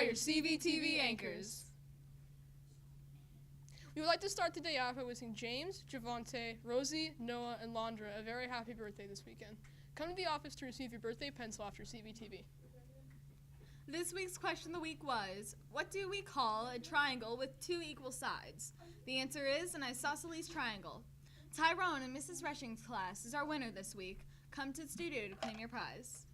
your CVTV anchors. We would like to start today off by wishing James, Javante, Rosie, Noah, and Londra a very happy birthday this weekend. Come to the office to receive your birthday pencil after CVTV. This week's question of the week was, what do we call a triangle with two equal sides? The answer is an isosceles triangle. Tyrone in Mrs. Rushing's class is our winner this week. Come to the studio to claim your prize.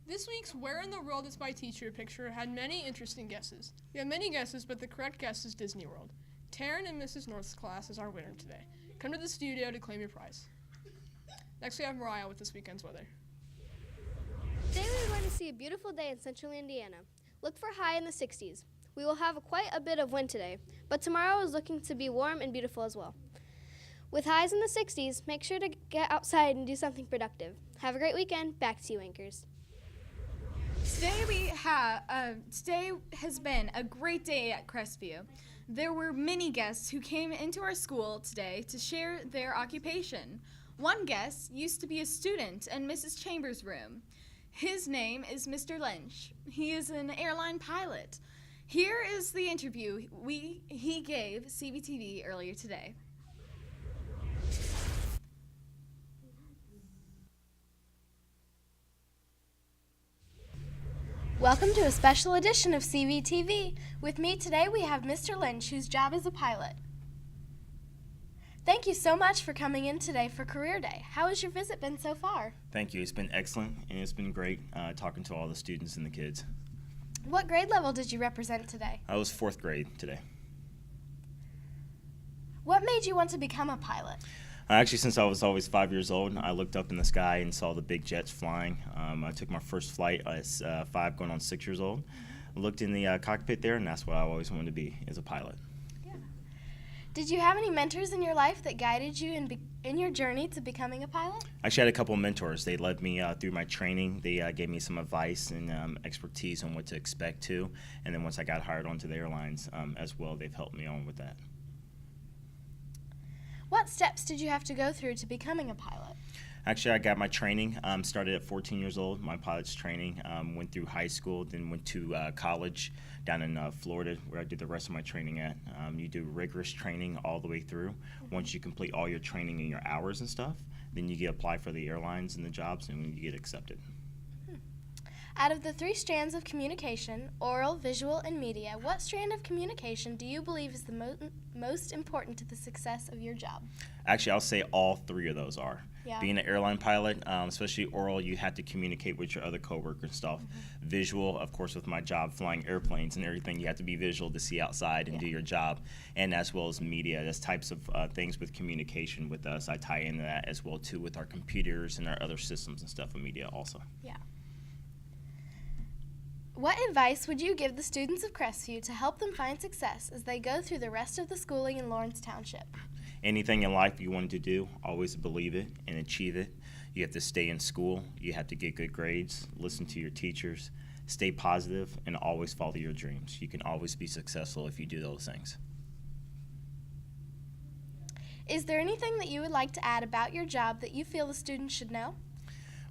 This week's Where in the World is My Teacher picture had many interesting guesses. We had many guesses, but the correct guess is Disney World. Taryn in Mrs. North's class is our winner today. Come to the studio to claim your prize. Next we have Mariah with this weekend's weather. Today we are going to see a beautiful day in central Indiana. Look for high in the 60s. We will have quite a bit of wind today, but tomorrow is looking to be warm and beautiful as well. With highs in the 60s, make sure to get outside and do something productive. Have a great weekend. Back to you, anchors. Today has been a great day at Crestview. There were many guests who came into our school today to share their occupation. One guest used to be a student in Mrs. Chambers' room. His name is Mr. Lynch. He is an airline pilot. Here is the interview he gave CVTV earlier today. Welcome to a special edition of CVTV. With me today we have Mr. Lynch, whose job is a pilot. Thank you so much for coming in today for Career Day. How has your visit been so far? Thank you. It's been excellent, and it's been great talking to all the students and the kids. What grade level did you represent today? I was 4th grade today. What made you want to become a pilot? Actually, since I was always 5 years old, I looked up in the sky and saw the big jets flying. I took my first flight as 5 going on 6 years old. I looked in the cockpit there, and that's what I always wanted to be, as a pilot. Did you have any mentors in your life that guided you in your journey to becoming a pilot? Actually, I had a couple of mentors. They led me through my training. They gave me some advice and expertise on what to expect to. And then once I got hired onto the airlines as well, they've helped me on with that. What steps did you have to go through to becoming a pilot? Actually, I got my training, started at 14 years old, my pilot's training, went through high school, then went to college down in Florida, where I did the rest of my training at. You do rigorous training all the way through. Once you complete all your training and your hours and stuff, then you get apply for the airlines and the jobs, and you get accepted. Out of the 3 strands of communication, oral, visual, and media, what strand of communication do you believe is the most important to the success of your job? Actually, I'll say all 3 of those are. Yeah. Being an airline pilot, especially oral, you have to communicate with your other coworkers and stuff. Visual, of course, with my job flying airplanes and everything, you have to be visual to see outside and do your job. And as well as media, there's types of things with communication with us. I tie into that as well, too, with our computers and our other systems and stuff in media also. Yeah. What advice would you give the students of Crestview to help them find success as they go through the rest of the schooling in Lawrence Township? Anything in life you wanted to do, always believe it and achieve it. You have to stay in school. You have to get good grades, listen to your teachers, stay positive, and always follow your dreams. You can always be successful if you do those things. Is there anything that you would like to add about your job that you feel the students should know?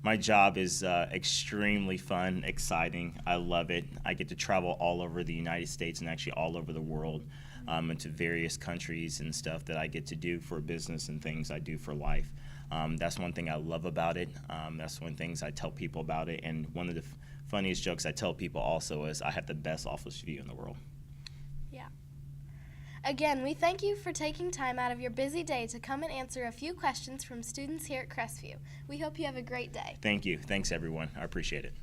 My job is extremely fun, exciting. I love it. I get to travel all over the United States and actually all over the world into various countries and stuff that I get to do for business and things I do for life. That's one thing I love about it. That's one things I tell people about it. And one of the funniest jokes I tell people also is I have the best office view in the world. Yeah. Again, we thank you for taking time out of your busy day to come and answer a few questions from students here at Crestview. We hope you have a great day. Thank you. Thanks, everyone. I appreciate it.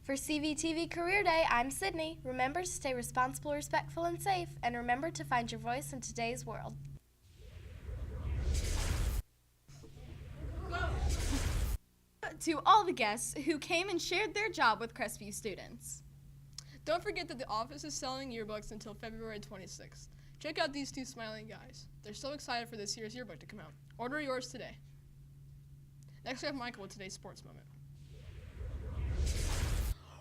For CVTV Career Day, I'm Sydney. Remember to stay responsible, respectful, and safe, and remember to find your voice in today's world. To all the guests who came and shared their job with Crestview students. Don't forget that the office is selling yearbooks until February 26th. Check out these 2 smiling guys. They're so excited for this year's yearbook to come out. Order yours today. Next we have Michael with today's sports moment.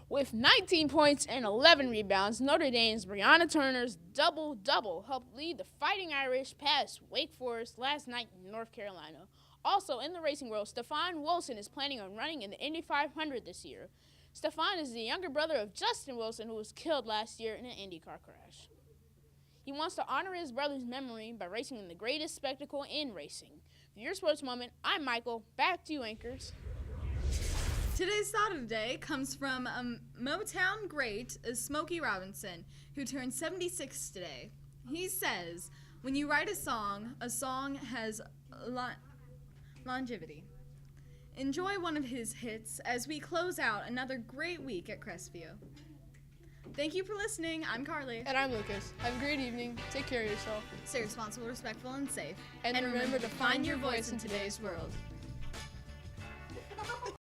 With 19 points and 11 rebounds, Notre Dame's Brianna Turner's double-double helped lead the Fighting Irish past Wake Forest last night in North Carolina. Also in the racing world, Stefan Wilson is planning on running in the Indy 500 this year. Stefan is the younger brother of Justin Wilson, who was killed last year in an IndyCar crash. He wants to honor his brother's memory by racing in the greatest spectacle in racing. For your sports moment, I'm Michael. Back to you, anchors. Today's thought of the day comes from Motown great Smokey Robinson, who turned 76 today. He says, when you write a song has longevity. Enjoy one of his hits as we close out another great week at Crestview. Thank you for listening. I'm Carly. And I'm Lucas. Have a great evening. Take care of yourself. Stay responsible, respectful, and safe. And remember to find your voice in today's world.